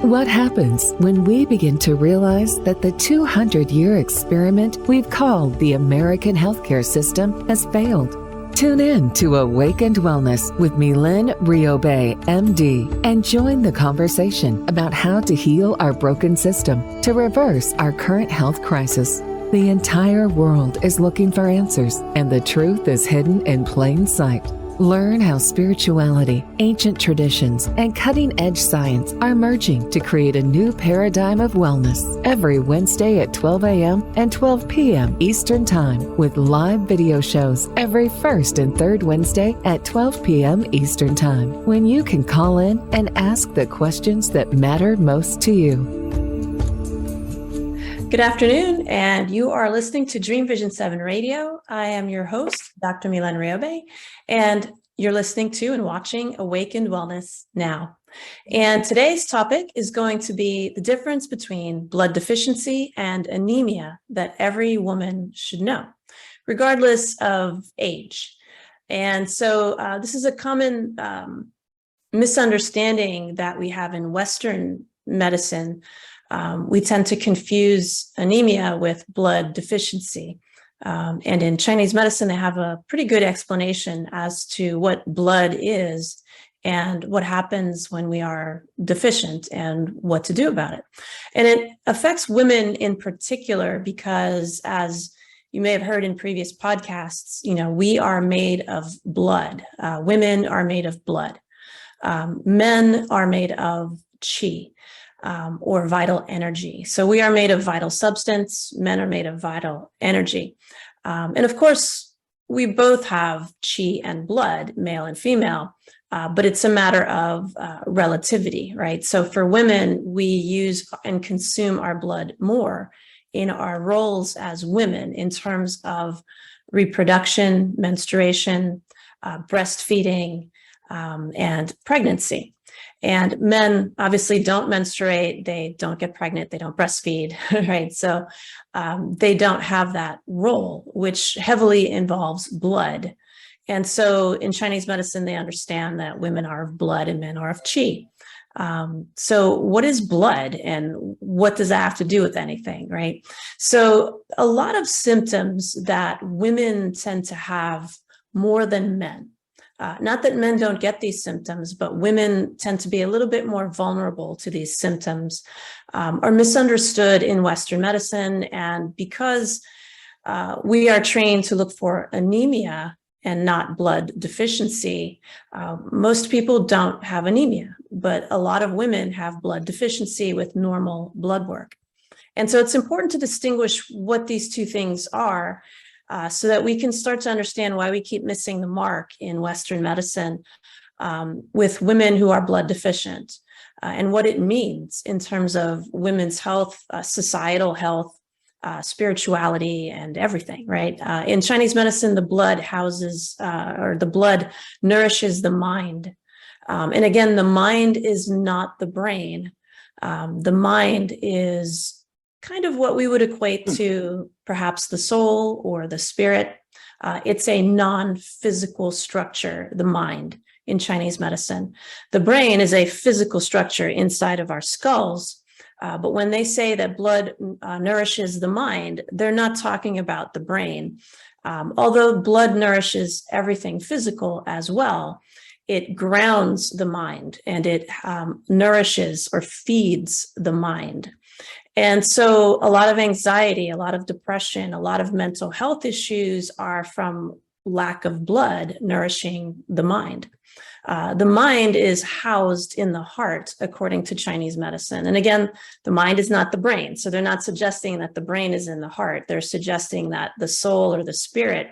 What happens when we begin to realize that the 200-year experiment we've called the American healthcare system has failed? Tune in to Awakened Wellness with Mylaine Riobe, MD, and join the conversation about how to heal our broken system to reverse our current health crisis. The entire world is looking for answers, and the truth is hidden in plain sight. Learn how spirituality, ancient traditions, and cutting-edge science are merging to create a new paradigm of wellness every Wednesday at 12 a.m. and 12 p.m. Eastern Time, with live video shows every first and third Wednesday at 12 p.m. Eastern Time, when you can call in and ask the questions that matter most to you. Good afternoon, and you are listening to Dream Vision 7 Radio. I am your host, Dr. Mylaine Riobe, and you're listening to and watching Awakened Wellness Now. And today's topic is going to be the difference between blood deficiency and anemia that every woman should know, regardless of age. And so this is a common misunderstanding that we have in Western medicine. We tend to confuse anemia with blood deficiency. And in Chinese medicine, they have a pretty good explanation as to what blood is and what happens when we are deficient and what to do about it. And it affects women in particular because, as you may have heard in previous podcasts, we are made of blood. Women are made of blood. Men are made of qi. Or vital energy. So we are made of vital substance. Men are made of vital energy. And of course, we both have qi and blood, male and female, but it's a matter of relativity, right? So for women, we use and consume our blood more in our roles as women in terms of reproduction, menstruation, breastfeeding, and pregnancy. And men obviously don't menstruate, they don't get pregnant, they don't breastfeed, right? So they don't have that role, which heavily involves blood. And so in Chinese medicine, they understand that women are of blood and men are of qi. So what is blood and what does that have to do with anything, right? So a lot of symptoms that women tend to have more than men. Not that men don't get these symptoms, but women tend to be a little bit more vulnerable to these symptoms, are misunderstood in Western medicine. And because we are trained to look for anemia and not blood deficiency, most people don't have anemia, but a lot of women have blood deficiency with normal blood work. And so it's important to distinguish what these two things are, so that we can start to understand why we keep missing the mark in Western medicine with women who are blood deficient and what it means in terms of women's health, societal health, spirituality, and everything, right? In Chinese medicine, the blood houses or the blood nourishes the mind. And again, the mind is not the brain. The mind is kind of what we would equate to perhaps the soul or the spirit. It's a non-physical structure, the mind in Chinese medicine. The brain is a physical structure inside of our skulls. But when they say that blood nourishes the mind, they're not talking about the brain. Although blood nourishes everything physical as well, it grounds the mind and it nourishes or feeds the mind. And so a lot of anxiety, a lot of depression, a lot of mental health issues are from lack of blood nourishing the mind. The mind is housed in the heart, according to Chinese medicine. And again, the mind is not the brain. So they're not suggesting that the brain is in the heart. They're suggesting that the soul or the spirit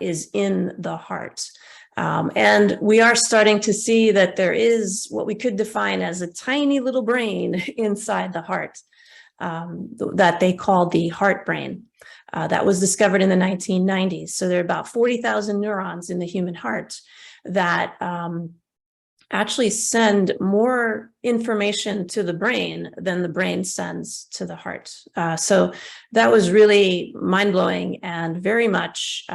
is in the heart. And we are starting to see that there is what we could define as a tiny little brain inside the heart. That they call the heart brain. That was discovered in the 1990s. So there are about 40,000 neurons in the human heart that actually send more information to the brain than the brain sends to the heart. So that was really mind-blowing and very much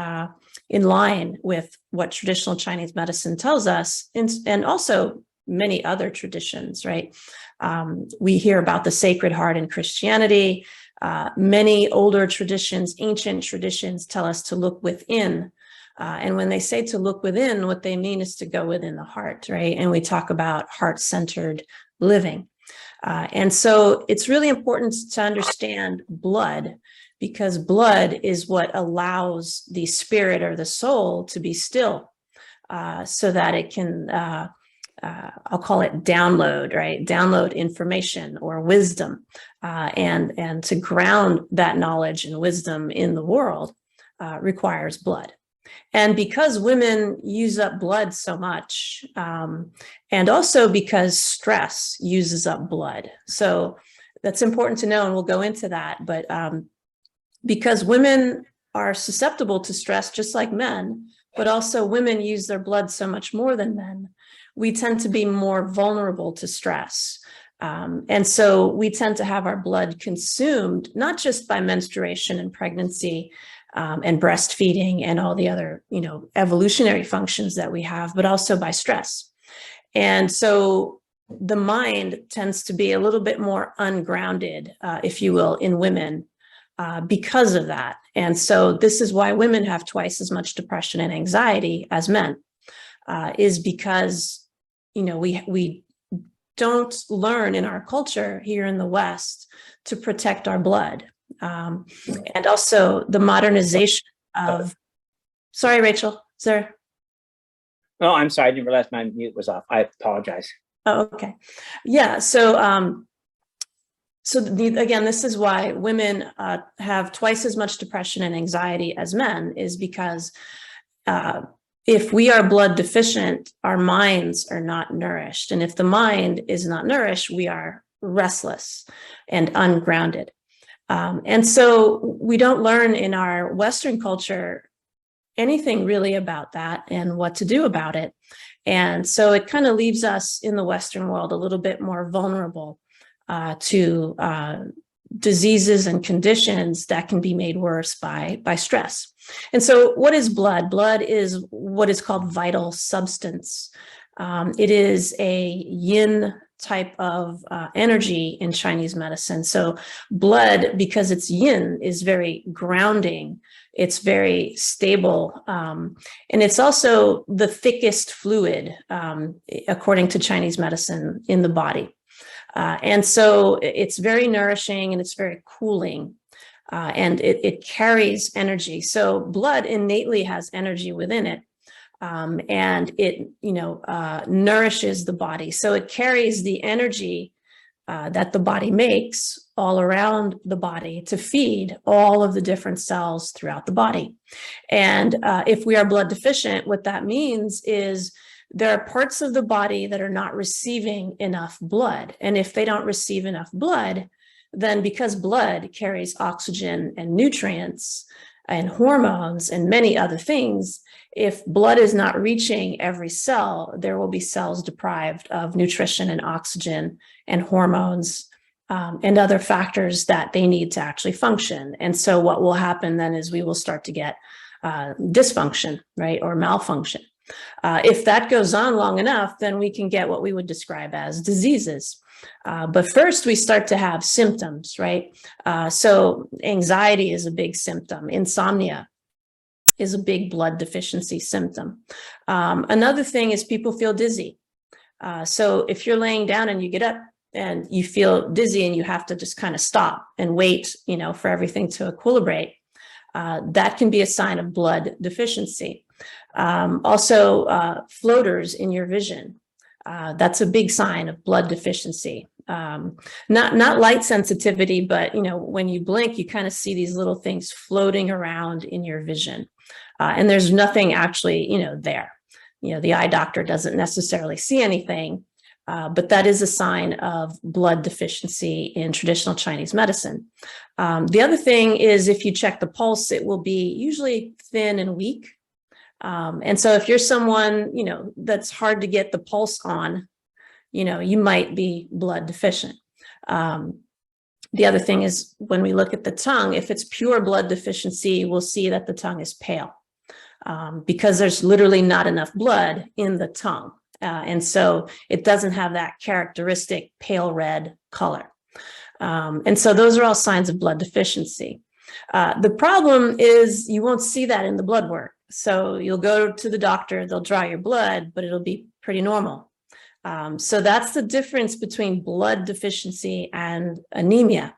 in line with what traditional Chinese medicine tells us, and also many other traditions, right? We hear about the Sacred Heart in Christianity. Many older traditions, ancient traditions, tell us to look within. And when they say to look within, what they mean is to go within the heart, right? And we talk about heart-centered living. And so it's really important to understand blood, because blood is what allows the spirit or the soul to be still, so that it can, I'll call it download, right? Download information or wisdom, and to ground that knowledge and wisdom in the world requires blood. And because women use up blood so much, and also because stress uses up blood. So that's important to know, and we'll go into that. But because women are susceptible to stress just like men, but also women use their blood so much more than men, we tend to be more vulnerable to stress. And so we tend to have our blood consumed, not just by menstruation and pregnancy, and breastfeeding and all the other, evolutionary functions that we have, but also by stress. And so the mind tends to be a little bit more ungrounded, if you will, in women because of that. And so this is why women have twice as much depression and anxiety as men, is because, we don't learn in our culture here in the West to protect our blood. And also the modernization of, sorry, Rachel, sir. Oh, I'm sorry. I didn't realize my mute was off. I apologize. Oh, okay. Yeah. So, again, this is why women have twice as much depression and anxiety as men, is because if we are blood deficient, our minds are not nourished. And if the mind is not nourished, we are restless and ungrounded. And so we don't learn in our Western culture anything really about that and what to do about it. And so it kind of leaves us in the Western world a little bit more vulnerable to diseases and conditions that can be made worse by stress. And so what is blood? Blood is what is called vital substance. It is a yin type of energy in Chinese medicine. So blood, because it's yin, is very grounding. It's very stable. And it's also the thickest fluid, according to Chinese medicine, in the body. And so it's very nourishing and it's very cooling. And it carries energy. So blood innately has energy within it. And it, nourishes the body. So it carries the energy that the body makes all around the body to feed all of the different cells throughout the body. And if we are blood deficient, what that means is there are parts of the body that are not receiving enough blood. And if they don't receive enough blood, then because blood carries oxygen and nutrients and hormones and many other things, if blood is not reaching every cell, there will be cells deprived of nutrition and oxygen and hormones and other factors that they need to actually function. And so what will happen then is we will start to get dysfunction, right, or malfunction. If that goes on long enough, then we can get what we would describe as diseases. But first we start to have symptoms, right? So anxiety is a big symptom. Insomnia is a big blood deficiency symptom. Another thing is people feel dizzy. So if you're laying down and you get up and you feel dizzy and you have to just kind of stop and wait, for everything to equilibrate, that can be a sign of blood deficiency. Also, floaters in your vision. That's a big sign of blood deficiency. Not light sensitivity, but when you blink, you kind of see these little things floating around in your vision, and there's nothing actually, there. The eye doctor doesn't necessarily see anything, but that is a sign of blood deficiency in traditional Chinese medicine. The other thing is if you check the pulse, it will be usually thin and weak. And so if you're someone, that's hard to get the pulse on, you might be blood deficient. The other thing is when we look at the tongue, if it's pure blood deficiency, we'll see that the tongue is pale because there's literally not enough blood in the tongue. And so it doesn't have that characteristic pale red color. And so those are all signs of blood deficiency. The problem is you won't see that in the blood work. So you'll go to the doctor, they'll draw your blood, but it'll be pretty normal. So that's the difference between blood deficiency and anemia.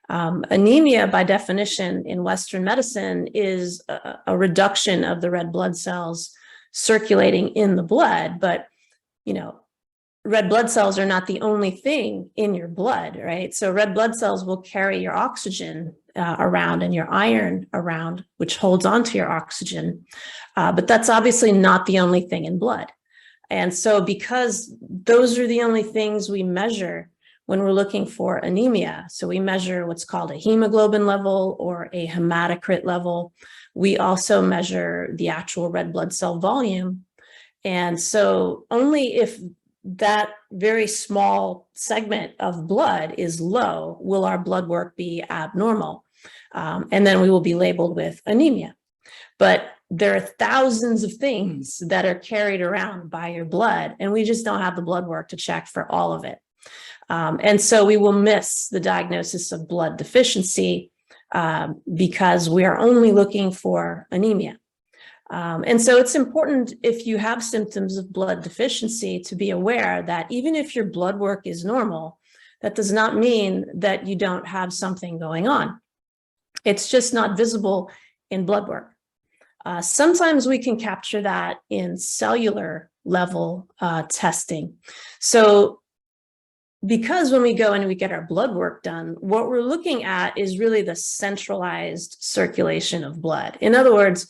Anemia, by definition, in Western medicine is a reduction of the red blood cells circulating in the blood. But, you know, red blood cells are not the only thing in your blood, right? So red blood cells will carry your oxygen around and your iron around, which holds onto your oxygen. But that's obviously not the only thing in blood. And so because those are the only things we measure when we're looking for anemia, so we measure what's called a hemoglobin level or a hematocrit level. We also measure the actual red blood cell volume. And so only if that very small segment of blood is low will our blood work be abnormal. And then we will be labeled with anemia. But there are thousands of things that are carried around by your blood, and we just don't have the blood work to check for all of it. And so we will miss the diagnosis of blood deficiency because we are only looking for anemia. And so it's important, if you have symptoms of blood deficiency, to be aware that even if your blood work is normal, that does not mean that you don't have something going on. It's just not visible in blood work. Sometimes we can capture that in cellular level testing. So because when we go and we get our blood work done, what we're looking at is really the centralized circulation of blood. In other words,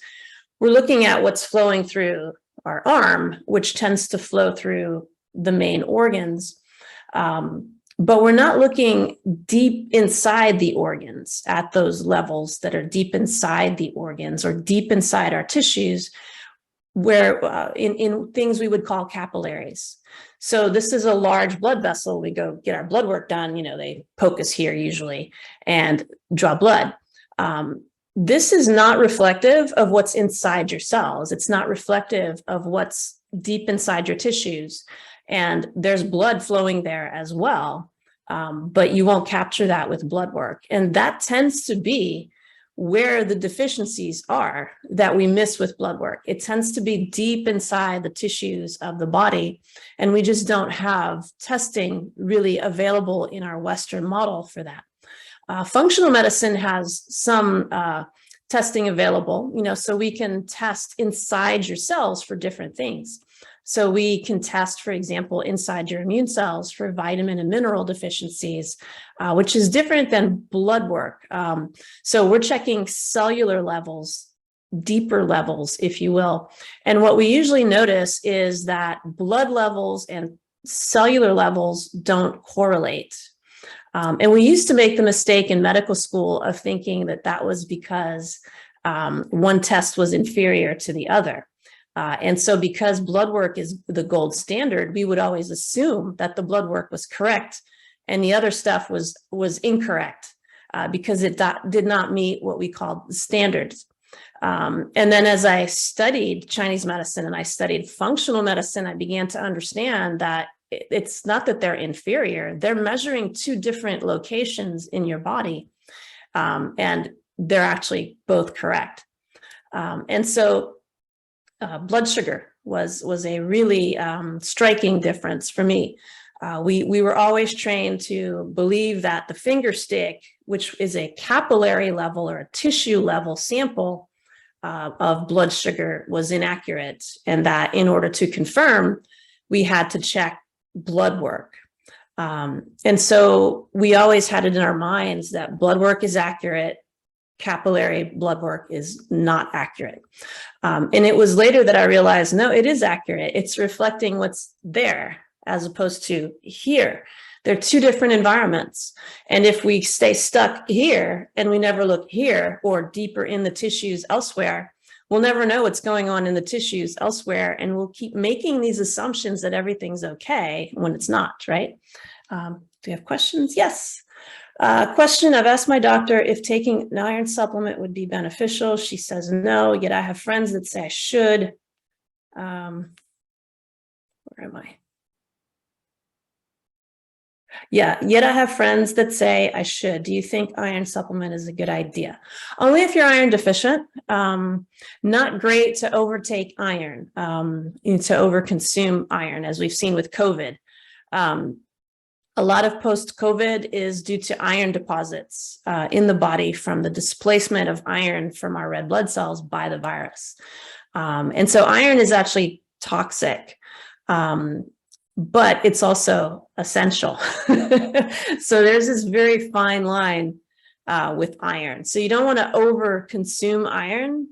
we're looking at what's flowing through our arm, which tends to flow through the main organs. But we're not looking deep inside the organs at those levels that are deep inside the organs or deep inside our tissues, where in things we would call capillaries. So this is a large blood vessel. We go get our blood work done. You know, they poke us here usually and draw blood. This is not reflective of what's inside your cells. It's not reflective of what's deep inside your tissues. And there's blood flowing there as well, but you won't capture that with blood work. And that tends to be where the deficiencies are that we miss with blood work. It tends to be deep inside the tissues of the body, and we just don't have testing really available in our Western model for that. Functional medicine has some testing available, you know, so we can test inside your cells for different things. So we can test, for example, inside your immune cells for vitamin and mineral deficiencies, which is different than blood work. So we're checking cellular levels, deeper levels, if you will. And what we usually notice is that blood levels and cellular levels don't correlate. And we used to make the mistake in medical school of thinking that that was because one test was inferior to the other. And so because blood work is the gold standard, we would always assume that the blood work was correct and the other stuff was incorrect because it did not meet what we call the standards. And then as I studied Chinese medicine and I studied functional medicine, I began to understand that it's not that they're inferior. They're measuring two different locations in your body, and they're actually both correct. And so blood sugar was a really striking difference for me. We were always trained to believe that the finger stick, which is a capillary level or a tissue level sample of blood sugar, was inaccurate, and that in order to confirm, we had to check blood work. And so we always had it in our minds that blood work is accurate, capillary blood work is not accurate. And it was later that I realized, no, it is accurate. It's reflecting what's there as opposed to here. They're two different environments. And if we stay stuck here and we never look here or deeper in the tissues elsewhere, we'll never know what's going on in the tissues elsewhere. And we'll keep making these assumptions that everything's okay when it's not, right? Do you have questions? Yes. Question, I've asked my doctor if taking an iron supplement would be beneficial. She says no, yet I have friends that say I should. What Where am I? Yeah, yet I have friends that say I should. Do you think iron supplement is a good idea? Only if you're iron deficient. Not great to overtake iron, to overconsume iron, as we've seen with COVID. A lot of post-COVID is due to iron deposits in the body from the displacement of iron from our red blood cells by the virus. And so iron is actually toxic. But it's also essential. So there's this very fine line with iron. So you don't want to over consume iron.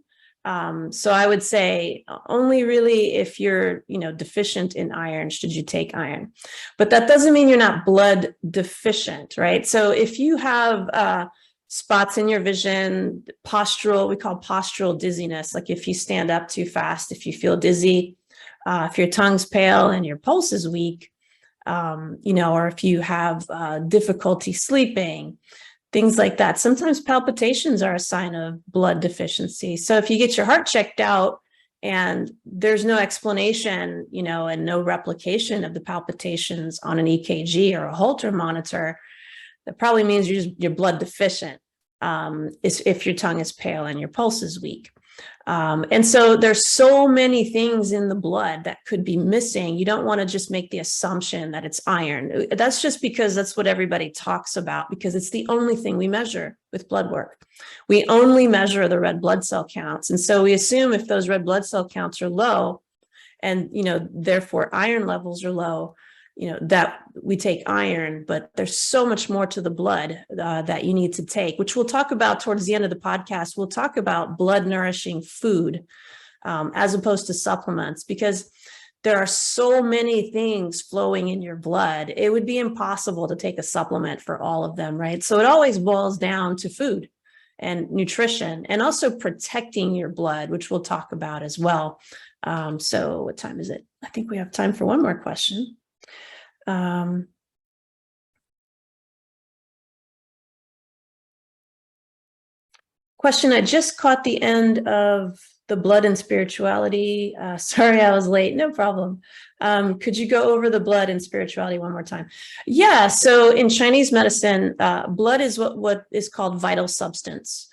So I would say only really if you're, deficient in iron should you take iron. But that doesn't mean you're not blood deficient, right? So if you have spots in your vision, we call postural dizziness, like if you stand up too fast, if you feel dizzy, if your tongue's pale and your pulse is weak, or if you have difficulty sleeping, things like that. Sometimes palpitations are a sign of blood deficiency. So if you get your heart checked out and there's no explanation, and no replication of the palpitations on an EKG or a Holter monitor, that probably means you're blood deficient, if your tongue is pale and your pulse is weak. And so there's so many things in the blood that could be missing. You don't want to just make the assumption that it's iron. That's just because that's what everybody talks about, because it's the only thing we measure with blood work. We only measure the red blood cell counts. And so we assume if those red blood cell counts are low and, therefore iron levels are low, that we take iron, but there's so much more to the blood that you need to take, which we'll talk about towards the end of the podcast. We'll talk about blood nourishing food as opposed to supplements, because there are so many things flowing in your blood. It would be impossible to take a supplement for all of them, right? So it always boils down to food and nutrition, and also protecting your blood, which we'll talk about as well. So what time is it? I think we have time for one more question. Question, I just caught the end of the blood and spirituality. Sorry, I was late. No problem. Could you go over the blood and spirituality one more time? Yeah, so in Chinese medicine, blood is what is called vital substance.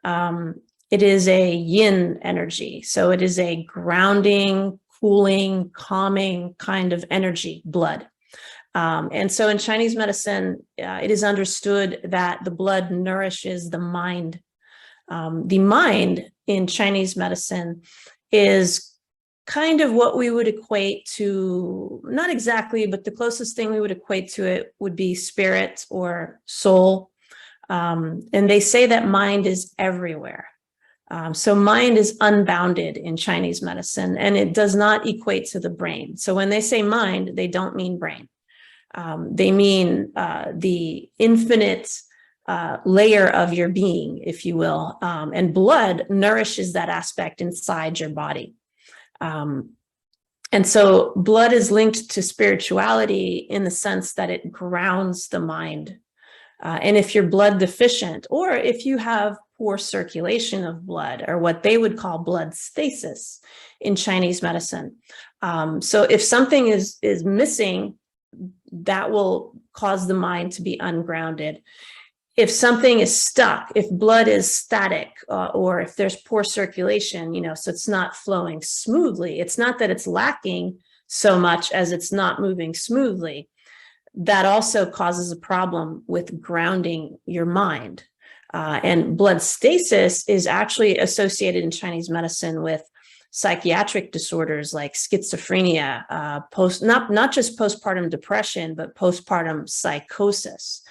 It is a yin energy. So it is a grounding, cooling, calming kind of energy, blood. And so in Chinese medicine, it is understood that the blood nourishes the mind. The mind in Chinese medicine is kind of what we would equate to, not exactly, but the closest thing we would equate to it would be spirit or soul. And they say that mind is everywhere. So mind is unbounded in Chinese medicine, and it does not equate to the brain. So when they say mind, they don't mean brain. They mean the infinite layer of your being, if you will, and blood nourishes that aspect inside your body. And so blood is linked to spirituality in the sense that it grounds the mind. And if you're blood deficient, or if you have poor circulation of blood, or what they would call blood stasis in Chinese medicine. So if something is missing, that will cause the mind to be ungrounded. If something is stuck, if blood is static, or if there's poor circulation, so it's not flowing smoothly, it's not that it's lacking so much as it's not moving smoothly. That also causes a problem with grounding your mind. And blood stasis is actually associated in Chinese medicine with psychiatric disorders like schizophrenia, not just postpartum depression, but postpartum psychosis,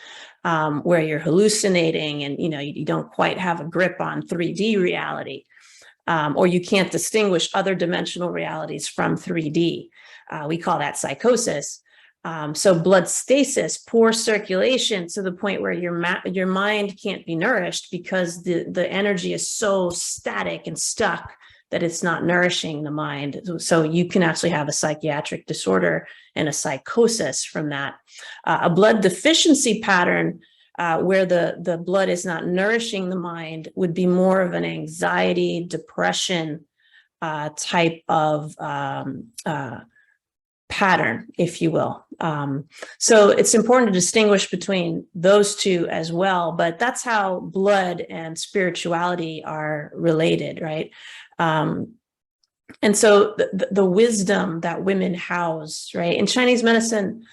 where you're hallucinating and you don't quite have a grip on 3D reality, or you can't distinguish other dimensional realities from 3D. We call that psychosis. So blood stasis, poor circulation to the point where your mind can't be nourished because the energy is so static and stuck that it's not nourishing the mind. So you can actually have a psychiatric disorder and a psychosis from that. A blood deficiency pattern where the blood is not nourishing the mind would be more of an anxiety, depression type of pattern, if you will. So it's important to distinguish between those two as well, but that's how blood and spirituality are related, right? And so the wisdom that women house, right? In Chinese medicine,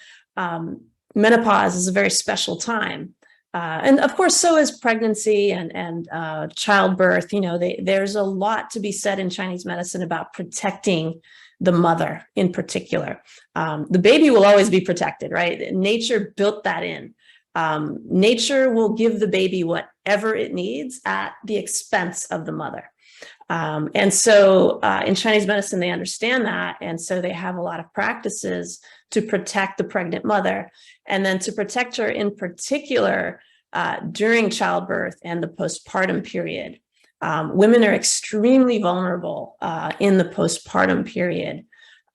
menopause is a very special time. And of course, so is pregnancy and childbirth. There's a lot to be said in Chinese medicine about protecting the mother in particular. The baby will always be protected, right? Nature built that in. Nature will give the baby whatever it needs at the expense of the mother. And so in Chinese medicine, they understand that. And so they have a lot of practices to protect the pregnant mother, and then to protect her in particular during childbirth and the postpartum period. Women are extremely vulnerable in the postpartum period.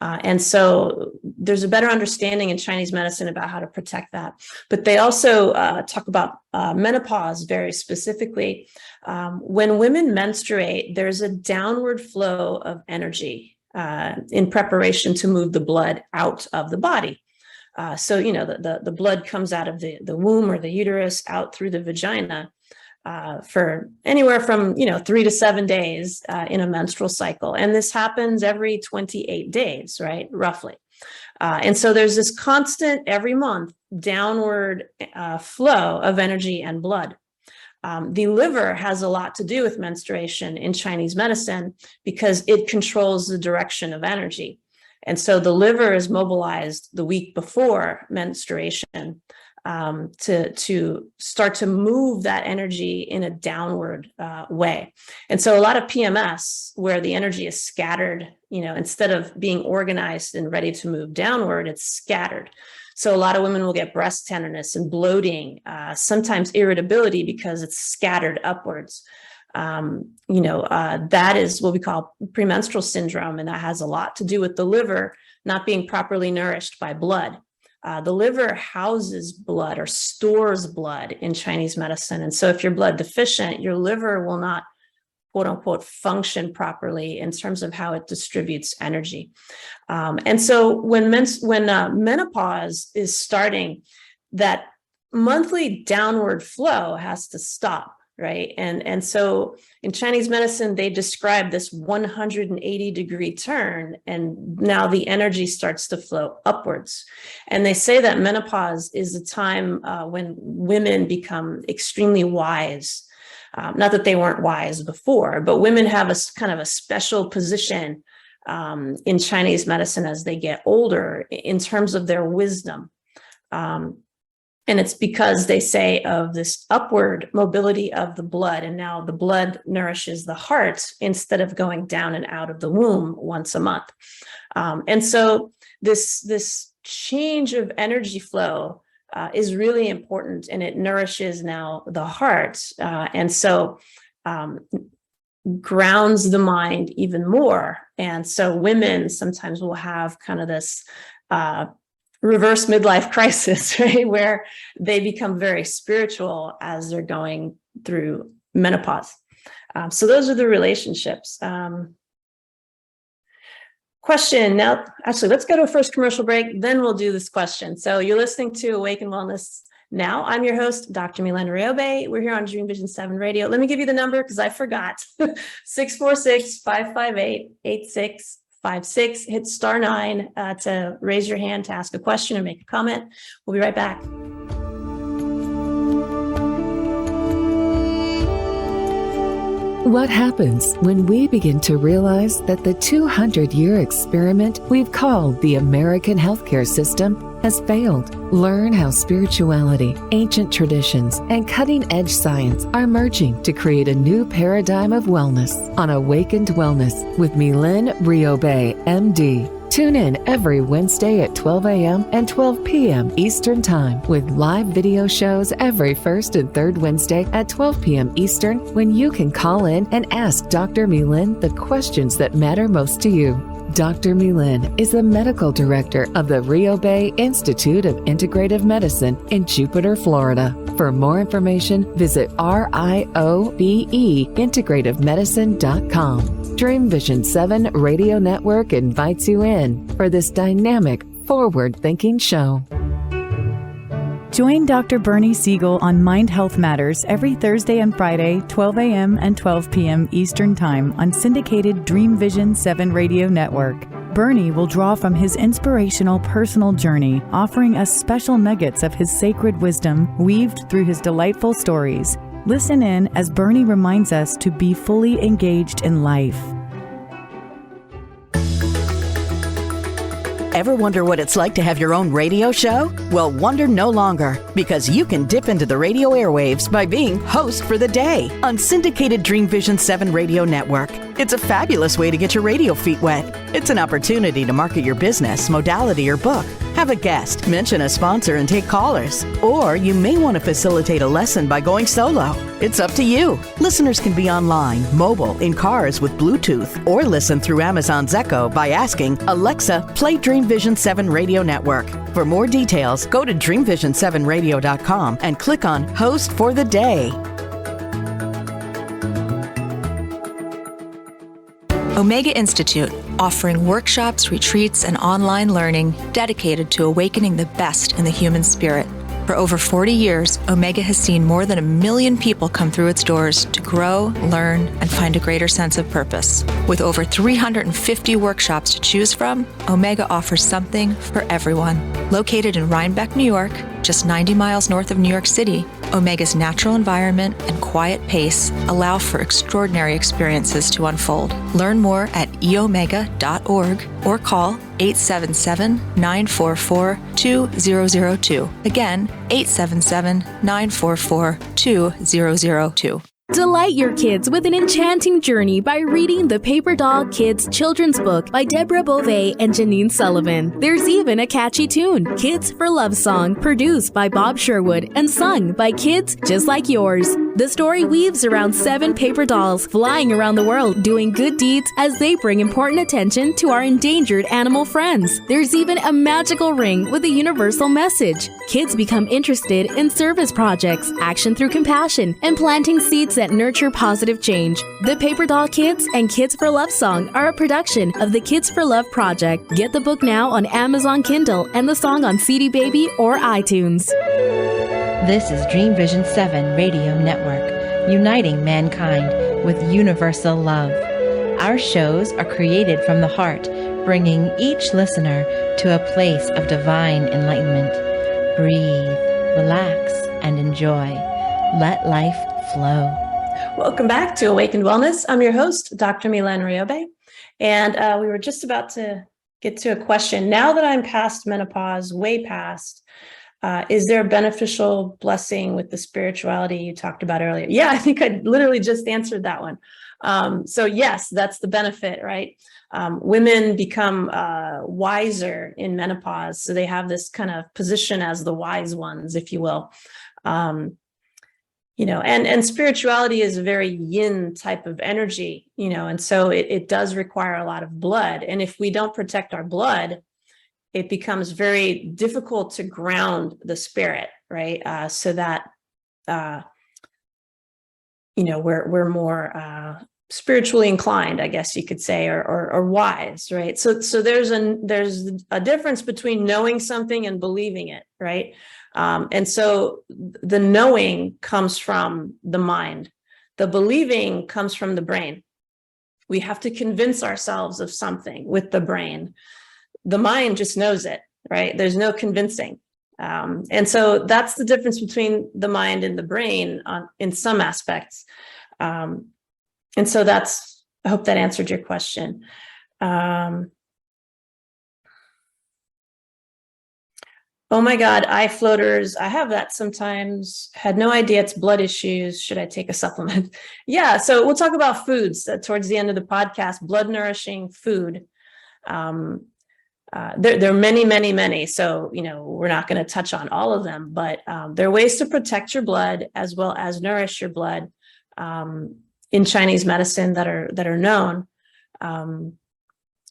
And so there's a better understanding in Chinese medicine about how to protect that. But they also talk about menopause very specifically. When women menstruate, there's a downward flow of energy in preparation to move the blood out of the body. So, the blood comes out of the womb or the uterus out through the vagina for anywhere from, 3 to 7 days in a menstrual cycle. And this happens every 28 days, right? Roughly. And so there's this constant every month downward flow of energy and blood. The liver has a lot to do with menstruation in Chinese medicine because it controls the direction of energy. And so the liver is mobilized the week before menstruation to start to move that energy in a downward way. And so a lot of PMS, where the energy is scattered, instead of being organized and ready to move downward, it's scattered. So a lot of women will get breast tenderness and bloating, sometimes irritability because it's scattered upwards. That is what we call premenstrual syndrome, and that has a lot to do with the liver not being properly nourished by blood. The liver houses blood or stores blood in Chinese medicine. And so if you're blood deficient, your liver will not, quote unquote, function properly in terms of how it distributes energy. And so when menopause is starting, that monthly downward flow has to stop. Right. And so in Chinese medicine, they describe this 180-degree turn, and now the energy starts to flow upwards. And they say that menopause is a time when women become extremely wise. Not that they weren't wise before, but women have a kind of a special position in Chinese medicine as they get older in terms of their wisdom. And it's because they say of this upward mobility of the blood, and now the blood nourishes the heart instead of going down and out of the womb once a month. And so this change of energy flow is really important, and it nourishes now the heart. And so grounds the mind even more. And so women sometimes will have kind of this reverse midlife crisis, right? Where they become very spiritual as they're going through menopause. So those are the relationships. Question now, actually, let's go to a first commercial break, then we'll do this question. So you're listening to Awaken Wellness Now. I'm your host, Dr. Mylaine Riobe. We're here on Dream Vision 7 Radio. Let me give you the number because I forgot. 646-558-8656. Hit *9 to raise your hand to ask a question or make a comment. We'll be right back. What happens when we begin to realize that the 200-year experiment we've called the American healthcare system has failed? Learn how spirituality, ancient traditions, and cutting-edge science are merging to create a new paradigm of wellness on Awakened Wellness with Mylaine Riobe, MD. Tune in every Wednesday at 12 a.m. and 12 p.m. Eastern Time with live video shows every first and third Wednesday at 12 p.m. Eastern, when you can call in and ask Dr. Mylaine the questions that matter most to you. Dr. Mylaine is the medical director of the Riobe Institute of Integrative Medicine in Jupiter, Florida. For more information, visit RIOBE-integrativemedicine.com. Dream Vision 7 Radio Network invites you in for this dynamic, forward-thinking show. Join Dr. Bernie Siegel on Mind Health Matters every Thursday and Friday, 12 a.m. and 12 p.m. Eastern Time on syndicated Dream Vision 7 Radio Network. Bernie will draw from his inspirational personal journey, offering us special nuggets of his sacred wisdom weaved through his delightful stories. Listen in as Bernie reminds us to be fully engaged in life. Ever wonder what it's like to have your own radio show? Well, wonder no longer, because you can dip into the radio airwaves by being host for the day on syndicated Dream Vision 7 Radio Network. It's a fabulous way to get your radio feet wet. It's an opportunity to market your business, modality, or book. Have a guest, mention a sponsor, and take callers. Or you may want to facilitate a lesson by going solo. It's up to you. Listeners can be online, mobile, in cars with Bluetooth, or listen through Amazon's Echo by asking, Alexa, play Dream Vision 7 Radio Network. For more details, go to dreamvision7radio.com and click on Host for the Day. Omega Institute, offering workshops, retreats, and online learning dedicated to awakening the best in the human spirit. For over 40 years, Omega has seen more than 1 million people come through its doors to grow, learn, and find a greater sense of purpose. With over 350 workshops to choose from, Omega offers something for everyone. Located in Rhinebeck, New York, just 90 miles north of New York City, Omega's natural environment and quiet pace allow for extraordinary experiences to unfold. Learn more at eomega.org or call 877-944-2002. Again, 877-944-2002. Delight your kids with an enchanting journey by reading the Paper Doll Kids children's book by Deborah Beauvais and Janine Sullivan. There's even a catchy tune, Kids for Love Song, produced by Bob Sherwood and sung by kids just like yours. The story weaves around 7 paper dolls flying around the world doing good deeds as they bring important attention to our endangered animal friends. There's even a magical ring with a universal message. Kids become interested in service projects, action through compassion, and planting seeds that nurture positive change. The Paper Doll Kids and Kids for Love Song are a production of the Kids for Love Project. Get the book now on Amazon Kindle and the song on CD Baby or iTunes. This is Dream Vision 7 Radio Network, uniting mankind with universal love. Our shows are created from the heart, bringing each listener to a place of divine enlightenment. Breathe, relax, and enjoy. Let life flow. Welcome back to Awakened Wellness. I'm your host, Dr. Mylaine Riobe, and we were just about to get to a question. Now that I'm past menopause, way past, is there a beneficial blessing with the spirituality you talked about earlier? Yeah, I think I literally just answered that one. So yes, that's the benefit, right? Women become wiser in menopause. So they have this kind of position as the wise ones, if you will. And spirituality is a very yin type of energy, and so it does require a lot of blood. And if we don't protect our blood, it becomes very difficult to ground the spirit, right? So that, we're more spiritually inclined, I guess you could say, or wise, right? So there's a difference between knowing something and believing it, right? And so the knowing comes from the mind. The believing comes from the brain. We have to convince ourselves of something with the brain. The mind just knows it, right? There's no convincing. And so that's the difference between the mind and the brain in some aspects. And so I hope that answered your question. Oh my God, eye floaters. I have that sometimes. Had no idea it's blood issues. Should I take a supplement? Yeah, so we'll talk about foods towards the end of the podcast, blood nourishing food. There are many, many, many. So, we're not going to touch on all of them, but there are ways to protect your blood as well as nourish your blood in Chinese medicine that are known.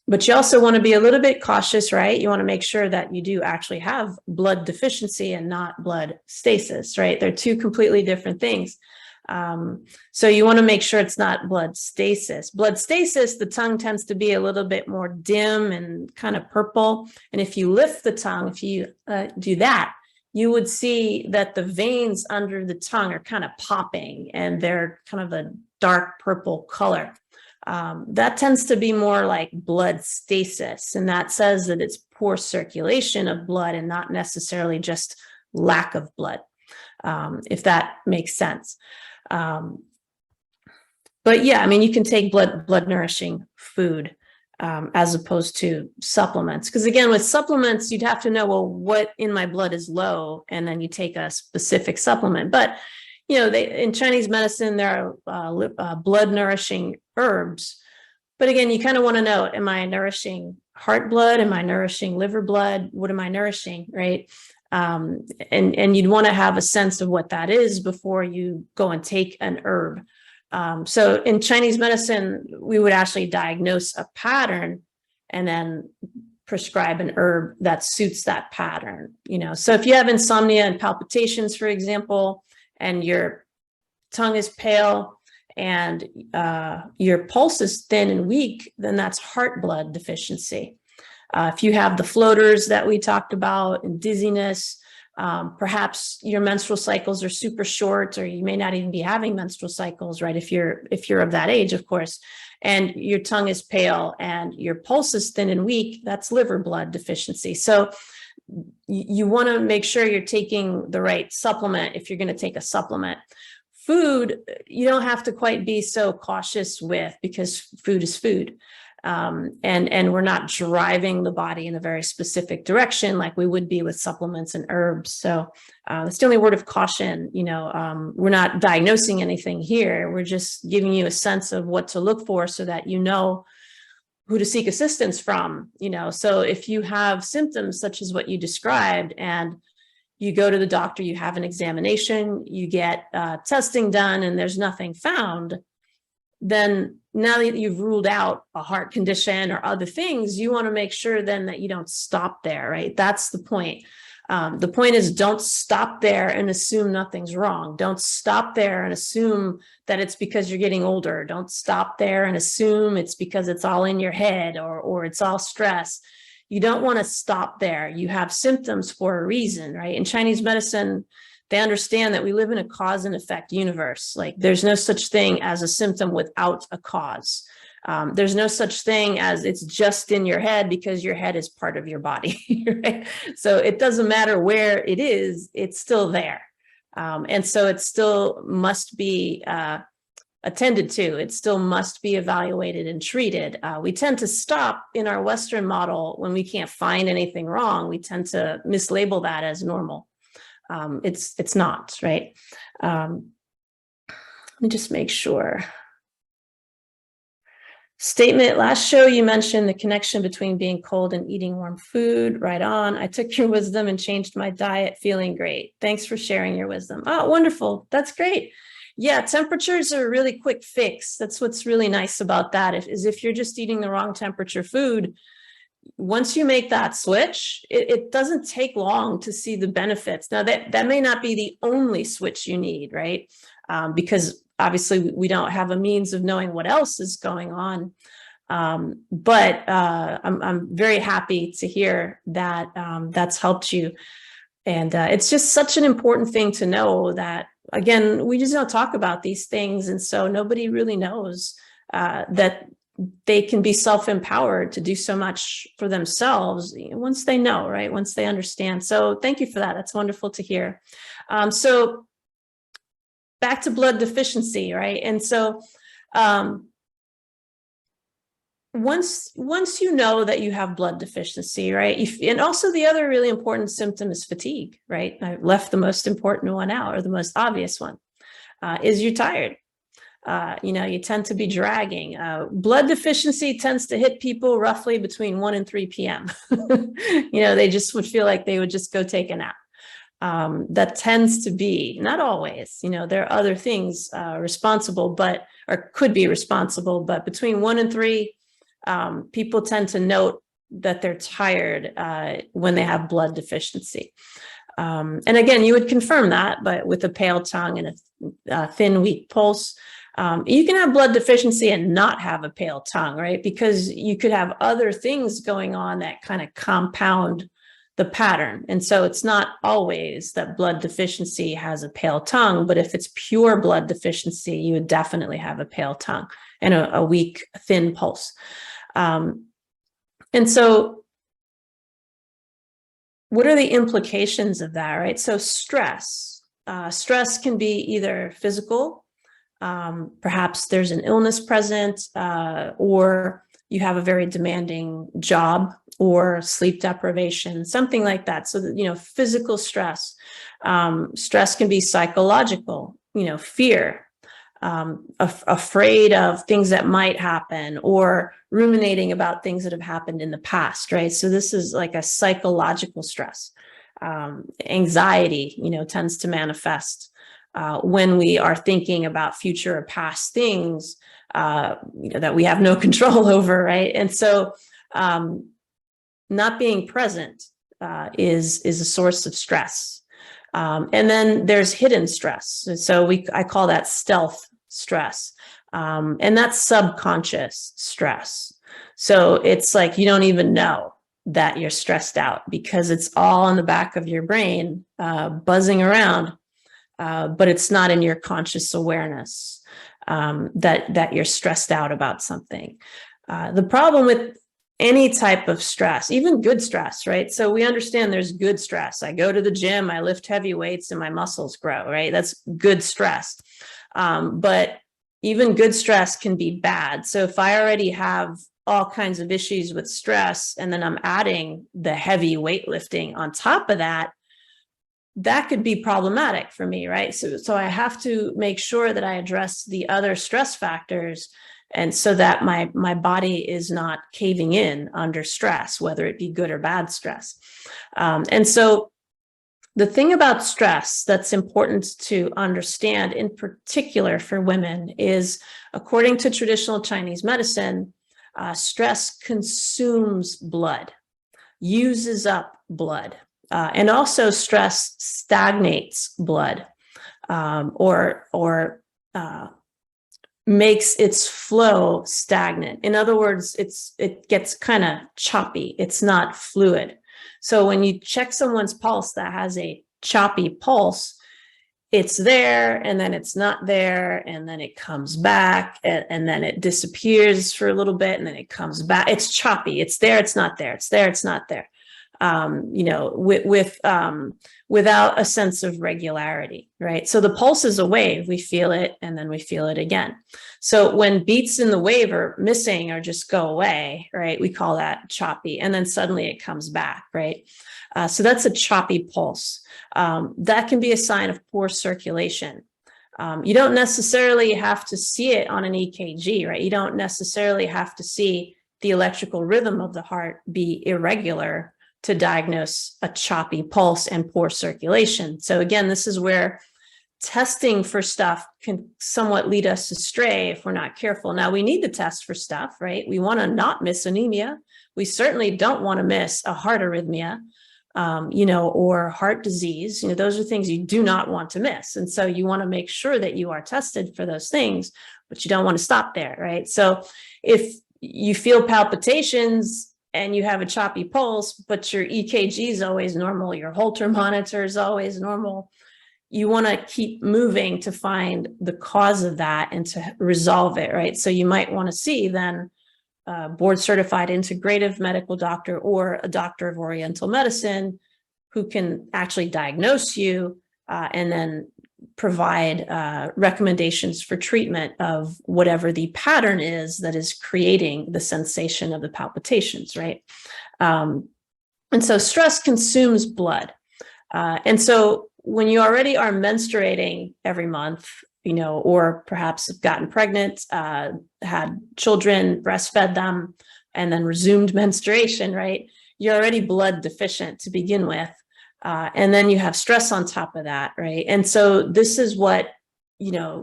But you also want to be a little bit cautious, right? You want to make sure that you do actually have blood deficiency and not blood stasis, right? They're two completely different things. So you want to make sure it's not blood stasis. Blood stasis, the tongue tends to be a little bit more dim and kind of purple. And if you lift the tongue, if you do that, you would see that the veins under the tongue are kind of popping and they're kind of a dark purple color. That tends to be more like blood stasis, and that says that it's poor circulation of blood and not necessarily just lack of blood, if that makes sense. But yeah, I mean, you can take blood nourishing food as opposed to supplements, because again, with supplements, you'd have to know, well, what in my blood is low, and then you take a specific supplement. But you know, in Chinese medicine, there are blood nourishing herbs. But again, you kind of want to know, am I nourishing heart blood? Am I nourishing liver blood? What am I nourishing, right? And you'd want to have a sense of what that is before you go and take an herb. So in Chinese medicine, we would actually diagnose a pattern and then prescribe an herb that suits that pattern. You know, so if you have insomnia and palpitations, for example, and your tongue is pale and your pulse is thin and weak, then that's heart blood deficiency. If you have the floaters that we talked about and dizziness, perhaps your menstrual cycles are super short, or you may not even be having menstrual cycles, right? If you're of that age, of course, and your tongue is pale and your pulse is thin and weak, that's liver blood deficiency. So you want to make sure you're taking the right supplement if you're going to take a supplement. Food, you don't have to quite be so cautious with, because food is food. And we're not driving the body in a very specific direction like we would be with supplements and herbs. So that's the only word of caution. You know, we're not diagnosing anything here. We're just giving you a sense of what to look for so that you know who to seek assistance from. You know, so if you have symptoms such as what you described and you go to the doctor, you have an examination, you get testing done, and there's nothing found, then now that you've ruled out a heart condition or other things, you want to make sure then that you don't stop there, right? That's the point. The point is, don't stop there and assume nothing's wrong. Don't stop there and assume that it's because you're getting older. Don't stop there and assume it's because it's all in your head or it's all stress. You don't want to stop there. You have symptoms for a reason, right? In Chinese medicine, they understand that we live in a cause and effect universe. Like, there's no such thing as a symptom without a cause. There's no such thing as it's just in your head, because your head is part of your body, right? So it doesn't matter where it is, it's still there. And so it still must be attended to. It still must be evaluated and treated. We tend to stop in our Western model when we can't find anything wrong. We tend to mislabel that as normal. It's not, right? Let me just make sure. Statement, last show you mentioned the connection between being cold and eating warm food. Right on. I took your wisdom and changed my diet, feeling great. Thanks for sharing your wisdom. Oh, wonderful. That's great. Yeah, temperatures are a really quick fix. That's what's really nice about that. If you're just eating the wrong temperature food, once you make that switch, it doesn't take long to see the benefits. Now, that may not be the only switch you need, right? Because obviously we don't have a means of knowing what else is going on. But I'm very happy to hear that that's helped you. And it's just such an important thing to know that, again, we just don't talk about these things. And so nobody really knows that they can be self-empowered to do so much for themselves once they know, right? Once they understand. So thank you for that. That's wonderful to hear. So back to blood deficiency, right? And so once you know that you have blood deficiency, right? And also the other really important symptom is fatigue, right? I left the most important one out, or the most obvious one, is you're tired. You tend to be dragging. Blood deficiency tends to hit people roughly between 1 and 3 p.m. They just would feel like they would just go take a nap. That tends to be, not always, there are other things responsible, or could be responsible, but between 1 and 3, people tend to note that they're tired when they have blood deficiency. And again, you would confirm that, but with a pale tongue and a thin, weak pulse. You can have blood deficiency and not have a pale tongue, right? Because you could have other things going on that kind of compound the pattern. And so it's not always that blood deficiency has a pale tongue, but if it's pure blood deficiency, you would definitely have a pale tongue and a weak, thin pulse. And so what are the implications of that, right? So stress can be either physical, perhaps there's an illness present, or you have a very demanding job or sleep deprivation, something like that. So that, physical stress. Stress can be psychological, fear, afraid of things that might happen, or ruminating about things that have happened in the past, right? So this is like a psychological stress. Anxiety, tends to manifest when we are thinking about future or past things that we have no control over, right? And so not being present is a source of stress. And then there's hidden stress. So I call that stealth stress. And that's subconscious stress. So it's like you don't even know that you're stressed out because it's all in the back of your brain, buzzing around. But it's not in your conscious awareness that you're stressed out about something. The problem with any type of stress, even good stress, right? So we understand there's good stress. I go to the gym, I lift heavy weights and my muscles grow, right? That's good stress. But even good stress can be bad. So if I already have all kinds of issues with stress, and then I'm adding the heavy weightlifting on top of that, that could be problematic for me, right? So I have to make sure that I address the other stress factors, and so that my body is not caving in under stress, whether it be good or bad stress. And so the thing about stress that's important to understand, in particular for women, is according to traditional Chinese medicine, stress consumes blood, uses up blood. And also stress stagnates blood, or makes its flow stagnant. In other words, it gets kind of choppy. It's not fluid. So when you check someone's pulse that has a choppy pulse, it's there and then it's not there, and then it comes back, and then it disappears for a little bit, and then it comes back. It's choppy. It's there. It's not there. It's there. It's not there. Without a sense of regularity, right? So the pulse is a wave. We feel it, and then we feel it again. So when beats in the wave are missing or just go away, right, we call that choppy, and then suddenly it comes back, right? So that's a choppy pulse. That can be a sign of poor circulation. You don't necessarily have to see it on an EKG, right? You don't necessarily have to see the electrical rhythm of the heart be irregular to diagnose a choppy pulse and poor circulation. So again, this is where testing for stuff can somewhat lead us astray if we're not careful. Now, we need to test for stuff, right? We want to not miss anemia. We certainly don't want to miss a heart arrhythmia, or heart disease. Those are things you do not want to miss. And so you want to make sure that you are tested for those things, but you don't want to stop there, right? So if you feel palpitations and you have a choppy pulse, but your EKG is always normal, your Holter monitor is always normal, you want to keep moving to find the cause of that and to resolve it, right? So you might want to see then a board-certified integrative medical doctor or a doctor of Oriental medicine who can actually diagnose you and then provide recommendations for treatment of whatever the pattern is that is creating the sensation of the palpitations, right? And so stress consumes blood. And so when you already are menstruating every month, or perhaps have gotten pregnant, had children, breastfed them, and then resumed menstruation, right? You're already blood deficient to begin with. And then you have stress on top of that, right? And so this is what,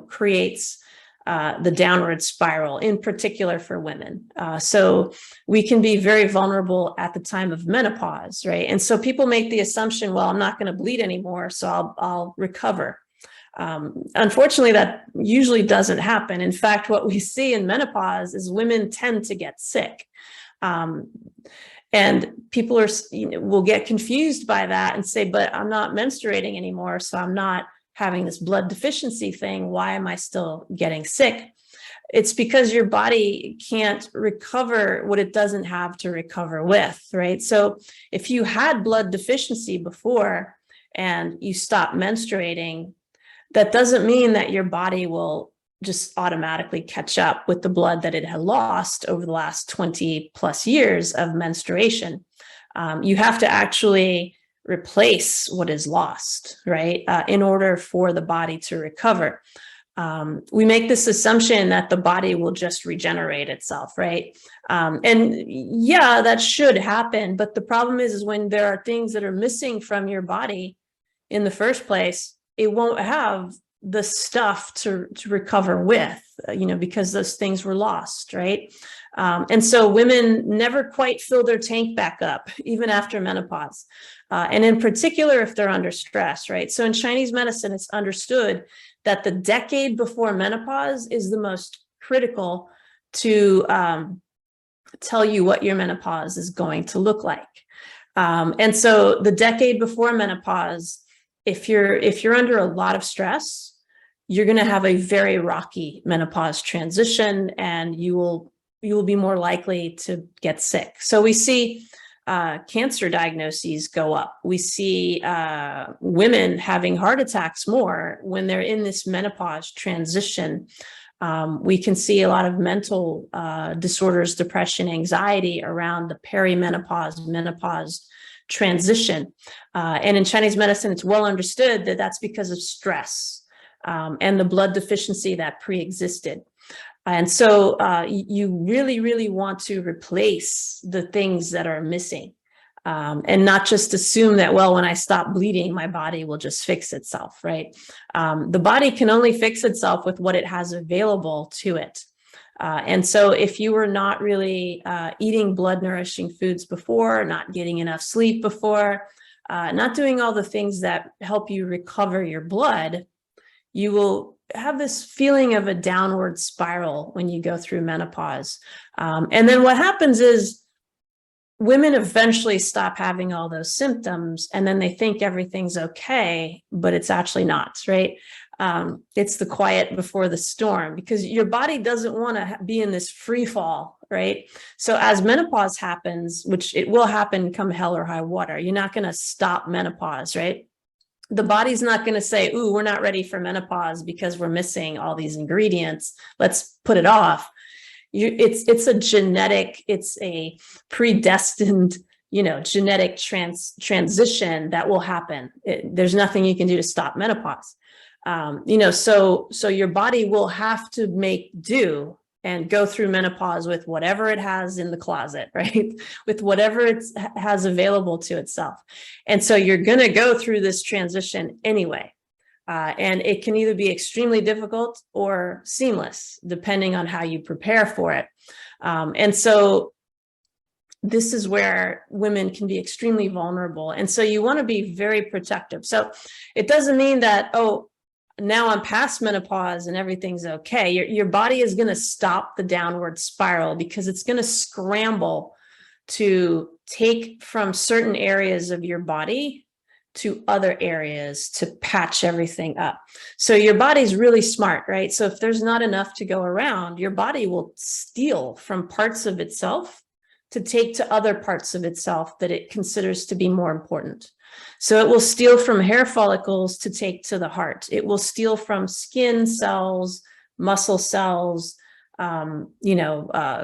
creates the downward spiral, in particular for women. So we can be very vulnerable at the time of menopause, right? And so people make the assumption, well, I'm not going to bleed anymore, so I'll recover. Unfortunately, that usually doesn't happen. In fact, what we see in menopause is women tend to get sick. And people will get confused by that and say, but I'm not menstruating anymore, so I'm not having this blood deficiency thing. Why am I still getting sick? It's because your body can't recover what it doesn't have to recover with, right? So if you had blood deficiency before and you stop menstruating, that doesn't mean that your body will just automatically catch up with the blood that it had lost over the last 20 plus years of menstruation. You have to actually replace what is lost, right? In order for the body to recover. We make this assumption that the body will just regenerate itself, right? And yeah, that should happen. But the problem is when there are things that are missing from your body in the first place, it won't have the stuff to recover with, because those things were lost, right? And so women never quite fill their tank back up, even after menopause. And in particular, if they're under stress, right? So in Chinese medicine, it's understood that the decade before menopause is the most critical to tell you what your menopause is going to look like. And so the decade before menopause, if you're under a lot of stress, you're going to have a very rocky menopause transition, and you will be more likely to get sick. So we see cancer diagnoses go up. We see women having heart attacks more when they're in this menopause transition. We can see a lot of mental disorders, depression, anxiety around the perimenopause, menopause transition. And in Chinese medicine, it's well understood that that's because of stress and the blood deficiency that pre-existed. And so you really, really want to replace the things that are missing and not just assume that, well, when I stop bleeding, my body will just fix itself, right? The body can only fix itself with what it has available to it. And so if you were not really eating blood nourishing foods before, not getting enough sleep before, not doing all the things that help you recover your blood, you will have this feeling of a downward spiral when you go through menopause. And then what happens is women eventually stop having all those symptoms, and then they think everything's okay, but it's actually not, right? It's the quiet before the storm, because your body doesn't want to be in this free fall, right? So as menopause happens, which it will happen come hell or high water, you're not going to stop menopause, right? The body's not going to say, ooh, we're not ready for menopause because we're missing all these ingredients. Let's put it off. It's a genetic, it's a predestined, genetic transition that will happen. There's nothing you can do to stop menopause. So your body will have to make do and go through menopause with whatever it has in the closet, right? With whatever it has available to itself. And so you're going to go through this transition anyway. And it can either be extremely difficult or seamless, depending on how you prepare for it. And so this is where women can be extremely vulnerable. And so you want to be very protective. So it doesn't mean that, oh, now I'm past menopause and everything's okay. Your body is going to stop the downward spiral because it's going to scramble to take from certain areas of your body to other areas to patch everything up. So your body's really smart, right? So if there's not enough to go around, your body will steal from parts of itself to take to other parts of itself that it considers to be more important. So it will steal from hair follicles to take to the heart. It will steal from skin cells, muscle cells,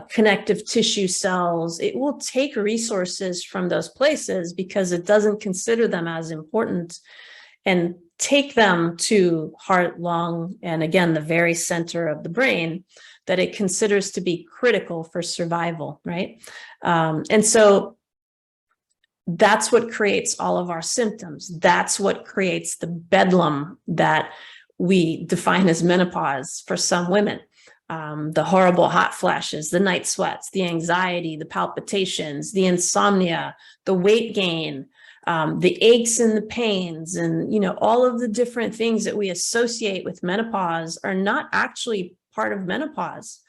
connective tissue cells. It will take resources from those places because it doesn't consider them as important and take them to heart, lung, and again, the very center of the brain that it considers to be critical for survival, right? And so that's what creates all of our symptoms. That's what creates the bedlam that we define as menopause for some women. the horrible hot flashes, the night sweats, the anxiety, the palpitations, the insomnia, the weight gain, the aches and the pains, and, all of the different things that we associate with menopause are not actually part of menopause.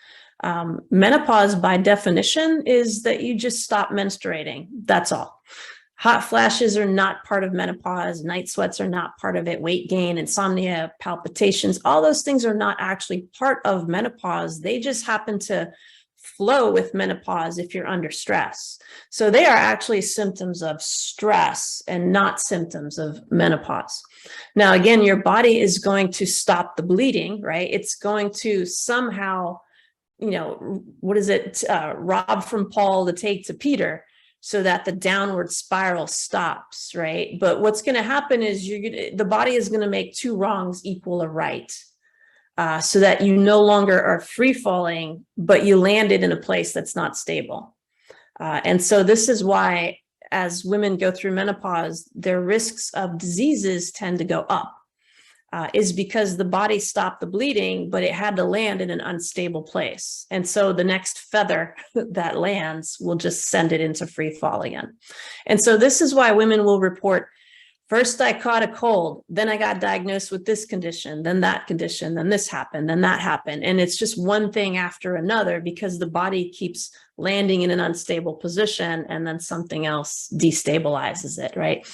Menopause, by definition, is that you just stop menstruating. That's all. Hot flashes are not part of menopause. Night sweats are not part of it. Weight gain, insomnia, palpitations, all those things are not actually part of menopause. They just happen to flow with menopause if you're under stress. So they are actually symptoms of stress and not symptoms of menopause. Now, again, your body is going to stop the bleeding, right? It's going to somehow, rob from Paul to take to Peter, so that the downward spiral stops, right? But what's going to happen is the body is going to make two wrongs equal a right, so that you no longer are free falling, but you landed in a place that's not stable. And so this is why, as women go through menopause, their risks of diseases tend to go up, is because the body stopped the bleeding, but it had to land in an unstable place. And so the next feather that lands will just send it into free fall again. And so this is why women will report, first I caught a cold, then I got diagnosed with this condition, then that condition, then this happened, then that happened. And it's just one thing after another, because the body keeps landing in an unstable position, and then something else destabilizes it, right?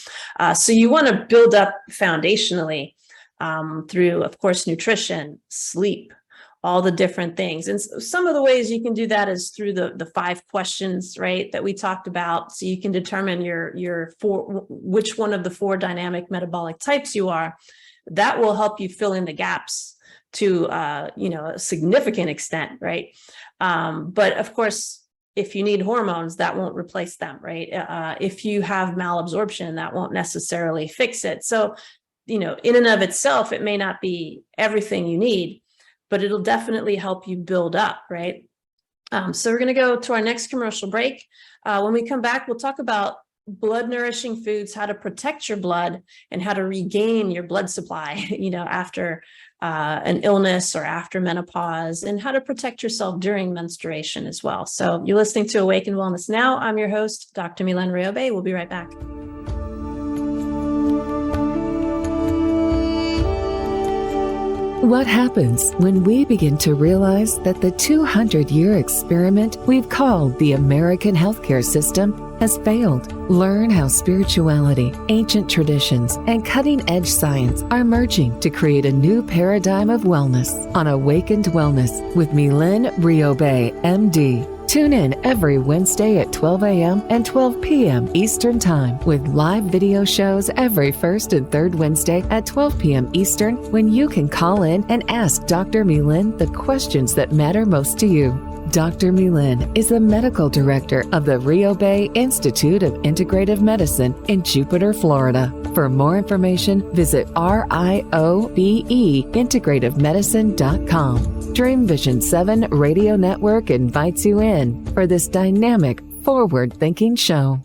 So you want to build up foundationally, through, of course, nutrition, sleep, all the different things. And some of the ways you can do that is through the 5 questions, right, that we talked about. So you can determine which one of the 4 dynamic metabolic types you are. That will help you fill in the gaps to, a significant extent, right? But of course, if you need hormones, that won't replace them, right? If you have malabsorption, that won't necessarily fix it. So in and of itself, it may not be everything you need, but it'll definitely help you build up, right? So we're going to go to our next commercial break. When we come back, we'll talk about blood nourishing foods, how to protect your blood, and how to regain your blood supply, after an illness or after menopause, and how to protect yourself during menstruation as well. So you're listening to Awaken Wellness Now. I'm your host, Dr. Mylaine Riobe. We'll be right back. What happens when we begin to realize that the 200-year experiment we've called the American healthcare system has failed? Learn how spirituality, ancient traditions, and cutting-edge science are merging to create a new paradigm of wellness on Awakened Wellness with Mylaine Riobe, MD. Tune in every Wednesday at 12 a.m. and 12 p.m. Eastern Time with live video shows every first and third Wednesday at 12 p.m. Eastern, when you can call in and ask Dr. Mylaine the questions that matter most to you. Dr. Mylaine is the medical director of the Riobe Institute of Integrative Medicine in Jupiter, Florida. For more information, visit RIOBE-integrativemedicine.com. Dream Vision 7 Radio Network invites you in for this dynamic, forward-thinking show.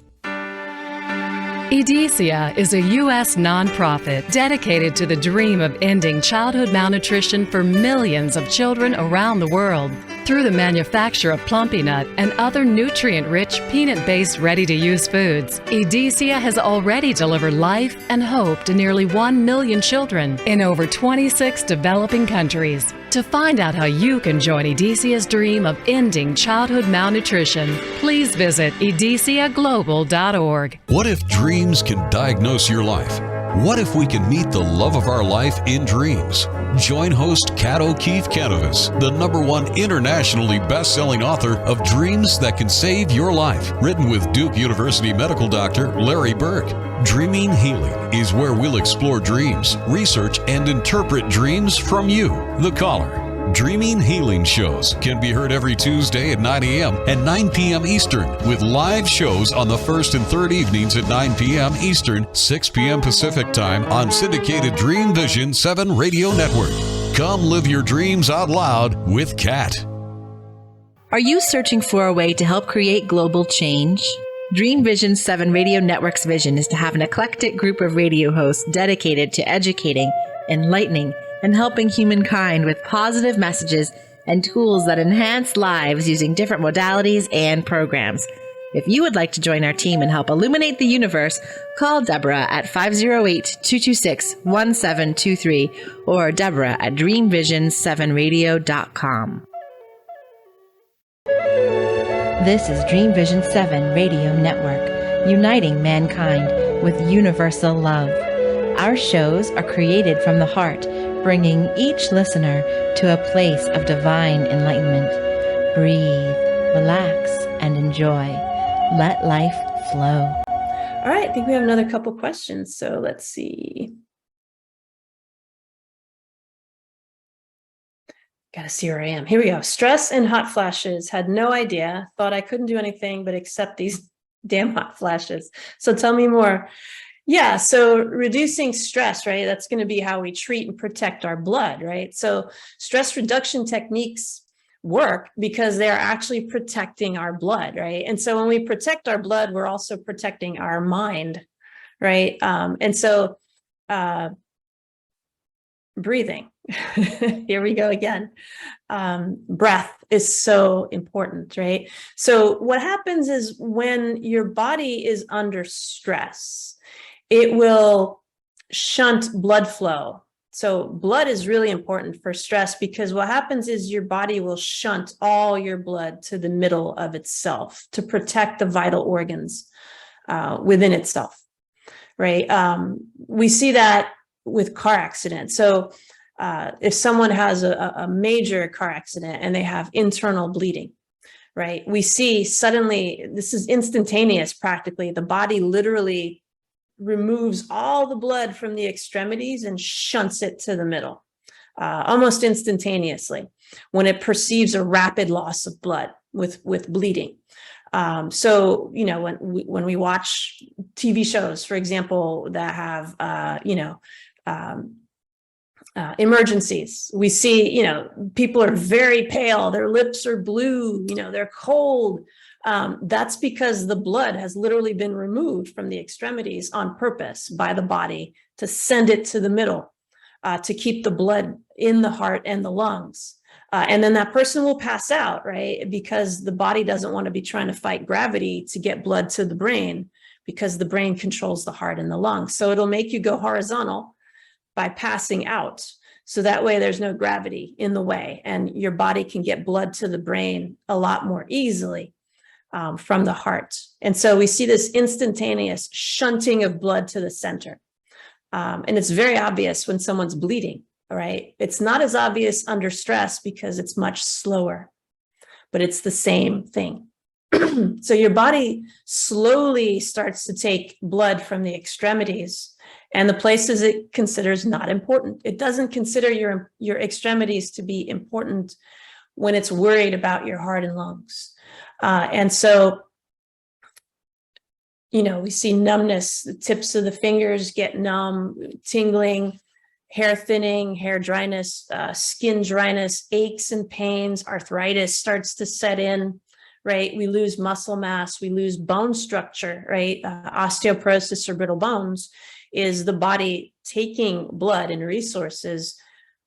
EDECIA is a U.S. nonprofit dedicated to the dream of ending childhood malnutrition for millions of children around the world through the manufacture of Plumpy Nut and other nutrient-rich peanut-based ready-to-use foods. EDECIA has already delivered life and hope to nearly 1 million children in over 26 developing countries. To find out how you can join EDECIA's dream of ending childhood malnutrition, please visit edeciaglobal.org. What if dreams can diagnose your life? What if we can meet the love of our life in dreams? Join host Kat O'Keefe Canovis, the #1 internationally best-selling author of Dreams That Can Save Your Life, written with Duke University medical doctor Larry Burke. Dreaming Healing is where we'll explore dreams, research, and interpret dreams from you, the caller. Dreaming Healing shows can be heard every Tuesday at 9 a.m. and 9 p.m. Eastern, with live shows on the first and third evenings at 9 p.m. Eastern, 6 p.m. Pacific Time on syndicated Dream Vision 7 Radio Network. Come live your dreams out loud with Kat. Are you searching for a way to help create global change? Dream Vision 7 Radio Network's vision is to have an eclectic group of radio hosts dedicated to educating, enlightening, and helping humankind with positive messages and tools that enhance lives using different modalities and programs. If you would like to join our team and help illuminate the universe, call Deborah at 508-226-1723 or Deborah at dreamvision7radio.com. This is Dream Vision 7 Radio Network, uniting mankind with universal love. Our shows are created from the heart, bringing each listener to a place of divine enlightenment. Breathe, relax, and enjoy. Let life flow. All right, I think we have another couple questions. So let's see. Got to see where I am. Here we go. Stress and hot flashes. Had no idea. Thought I couldn't do anything but accept these damn hot flashes. So tell me more. Yeah, so reducing stress, right? That's going to be how we treat and protect our blood, right? So stress reduction techniques work because they're actually protecting our blood, right? And so when we protect our blood, we're also protecting our mind, right? And so breathing, here we go again. Breath is so important, right? So what happens is when your body is under stress, it will shunt blood flow. So blood is really important for stress because what happens is your body will shunt all your blood to the middle of itself to protect the vital organs within itself, right? We see that with car accidents. So if someone has a major car accident and they have internal bleeding, right? We see suddenly, this is instantaneous practically, the body literally removes all the blood from the extremities and shunts it to the middle, almost instantaneously when it perceives a rapid loss of blood with bleeding. So, you know, when we watch TV shows, for example, that have, emergencies, we see, you know, people are very pale, their lips are blue, you know, they're cold. That's because the blood has literally been removed from the extremities on purpose by the body to send it to the middle, to keep the blood in the heart and the lungs. And then that person will pass out, right? Because the body doesn't want to be trying to fight gravity to get blood to the brain, because the brain controls the heart and the lungs. So it'll make you go horizontal by passing out. So that way there's no gravity in the way and your body can get blood to the brain a lot more easily. From the heart. And so we see this instantaneous shunting of blood to the center. And it's very obvious when someone's bleeding, right? It's not as obvious under stress because it's much slower, but it's the same thing. So your body slowly starts to take blood from the extremities and the places it considers not important. It doesn't consider your extremities to be important when it's worried about your heart and lungs. And so, you know, we see numbness, the tips of the fingers get numb, tingling, hair thinning, hair dryness, skin dryness, aches and pains, arthritis starts to set in, right? We lose muscle mass, we lose bone structure, right? Osteoporosis or brittle bones is the body taking blood and resources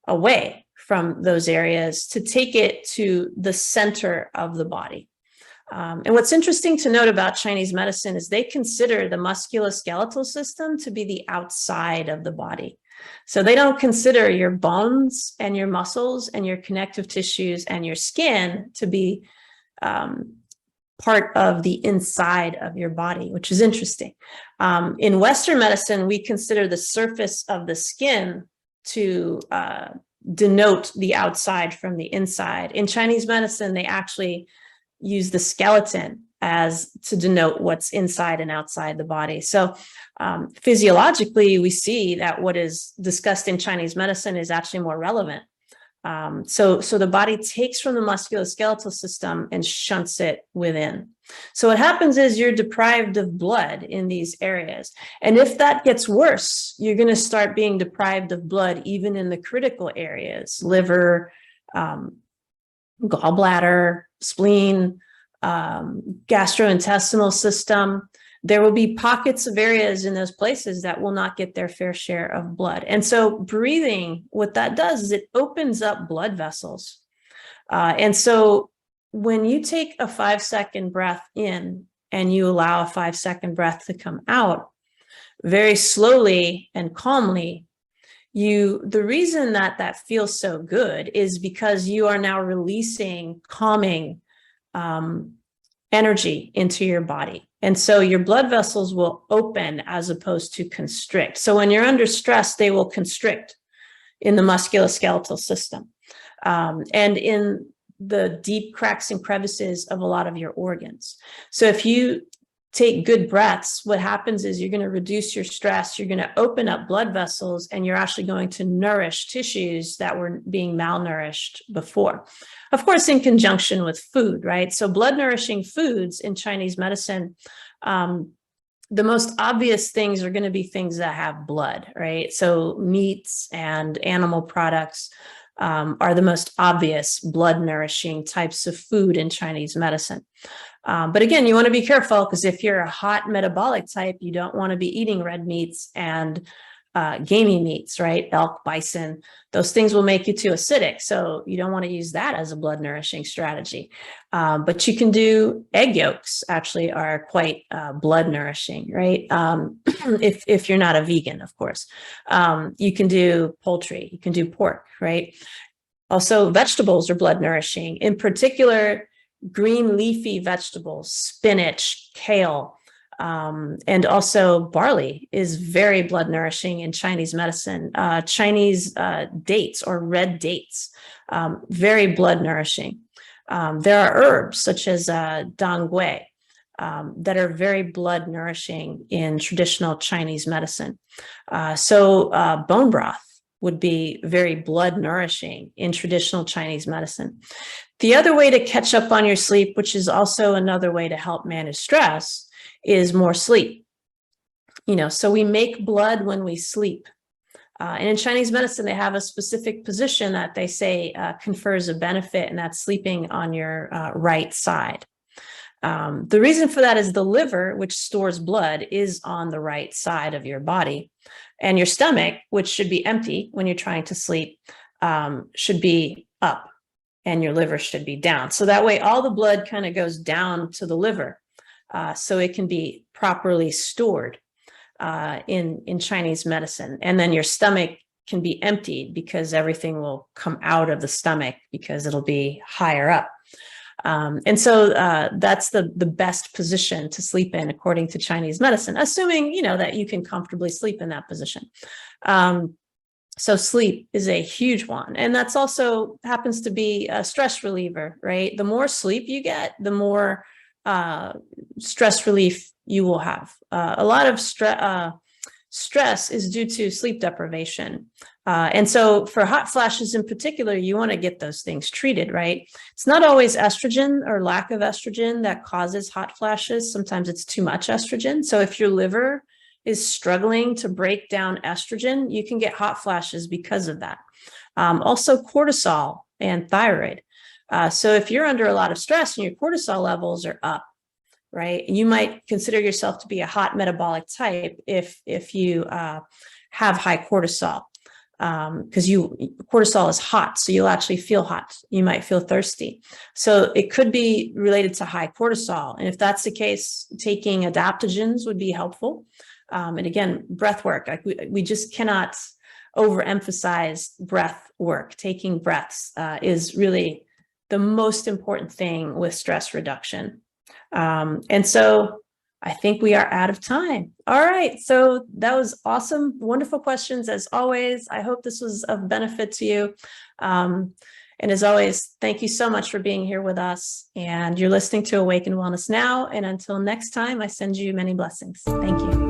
away from those areas to take it to the center of the body. And what's interesting to note about Chinese medicine is they consider the musculoskeletal system to be the outside of the body. So they don't consider your bones and your muscles and your connective tissues and your skin to be part of the inside of your body, which is interesting. In Western medicine, we consider the surface of the skin to denote the outside from the inside. In Chinese medicine, they actually use the skeleton as to denote what's inside and outside the body. So physiologically, we see that what is discussed in Chinese medicine is actually more relevant. So the body takes from the musculoskeletal system and shunts it within. So what happens is you're deprived of blood in these areas. And if that gets worse, you're going to start being deprived of blood even in the critical areas, liver, gallbladder, spleen, gastrointestinal system. There will be pockets of areas in those places that will not get their fair share of blood. And so breathing, what that does is it opens up blood vessels. And so when you take a 5-second breath in and you allow a 5-second breath to come out very slowly and calmly, the reason that feels so good is because you are now releasing calming energy into your body. And so your blood vessels will open as opposed to constrict. So when you're under stress, they will constrict in the musculoskeletal system and in the deep cracks and crevices of a lot of your organs. So if you take good breaths, what happens is you're going to reduce your stress, you're going to open up blood vessels, and you're actually going to nourish tissues that were being malnourished before. Of course, in conjunction with food, right? So blood nourishing foods in Chinese medicine, the most obvious things are going to be things that have blood, right? So meats and animal products are the most obvious blood nourishing types of food in Chinese medicine. But again, you want to be careful, because if you're a hot metabolic type, you don't want to be eating red meats and gamey meats, right? Elk, bison, those things will make you too acidic. So you don't want to use that as a blood nourishing strategy. But you can do egg yolks, actually are quite blood nourishing, right? If you're not a vegan, of course. You can do poultry, you can do pork, right? Also, vegetables are blood nourishing, in particular, green leafy vegetables, spinach, kale, and also barley is very blood nourishing in Chinese medicine. Chinese dates or red dates, very blood nourishing. There are herbs such as dangui that are very blood nourishing in traditional Chinese medicine. So bone broth would be very blood nourishing in traditional Chinese medicine. The other way to catch up on your sleep, which is also another way to help manage stress, is more sleep. So we make blood when we sleep. And in Chinese medicine, they have a specific position that they say confers a benefit, and that's sleeping on your right side. The reason for that is the liver, which stores blood, is on the right side of your body. And your stomach, which should be empty when you're trying to sleep, should be up, and your liver should be down. So that way, all the blood kind of goes down to the liver, so it can be properly stored in Chinese medicine. And then your stomach can be emptied because everything will come out of the stomach because it'll be higher up. And so that's the best position to sleep in according to Chinese medicine, assuming, that you can comfortably sleep in that position. So sleep is a huge one. And that's also happens to be a stress reliever, right? The more sleep you get, the more stress relief you will have. A lot of stress is due to sleep deprivation. And so for hot flashes in particular, you want to get those things treated, right? It's not always estrogen or lack of estrogen that causes hot flashes. Sometimes it's too much estrogen. So if your liver is struggling to break down estrogen, you can get hot flashes because of that. Also cortisol and thyroid. So if you're under a lot of stress and your cortisol levels are up, right, you might consider yourself to be a hot metabolic type if you have high cortisol, because cortisol is hot, so you'll actually feel hot. You might feel thirsty. So it could be related to high cortisol. And if that's the case, taking adaptogens would be helpful. And again, breath work, we just cannot overemphasize breath work. Taking breaths is really the most important thing with stress reduction. And so I think we are out of time. All right. So that was awesome. Wonderful questions as always. I hope this was of benefit to you. And as always, thank you so much for being here with us. And you're listening to Awaken Wellness Now. And until next time, I send you many blessings. Thank you.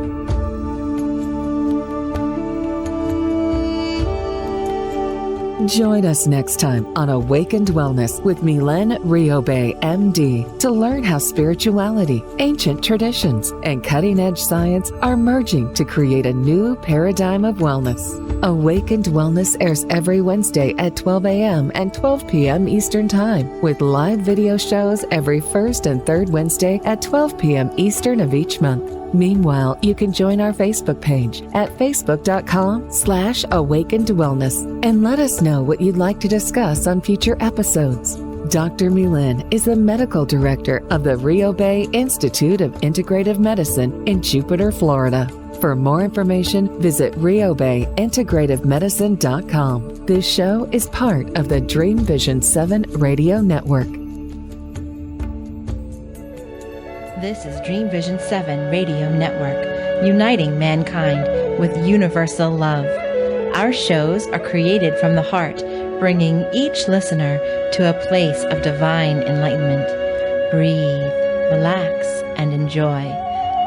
Join us next time on Awakened Wellness with Mylaine Riobe, MD, to learn how spirituality, ancient traditions, and cutting-edge science are merging to create a new paradigm of wellness. Awakened Wellness airs every Wednesday at 12 a.m. and 12 p.m. Eastern Time, with live video shows every first and third Wednesday at 12 p.m. Eastern of each month. Meanwhile, you can join our Facebook page at facebook.com/awakenedwellness and let us know what you'd like to discuss on future episodes. Dr. Mylaine is the medical director of the Riobe Institute of Integrative Medicine in Jupiter, Florida. For more information, visit riobeintegrativemedicine.com. This show is part of the Dream Vision 7 radio network. This is Dream Vision 7 radio network, uniting mankind with universal love. Our shows are created from the heart, bringing each listener to a place of divine enlightenment. Breathe, relax, and enjoy.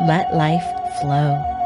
Let life flow.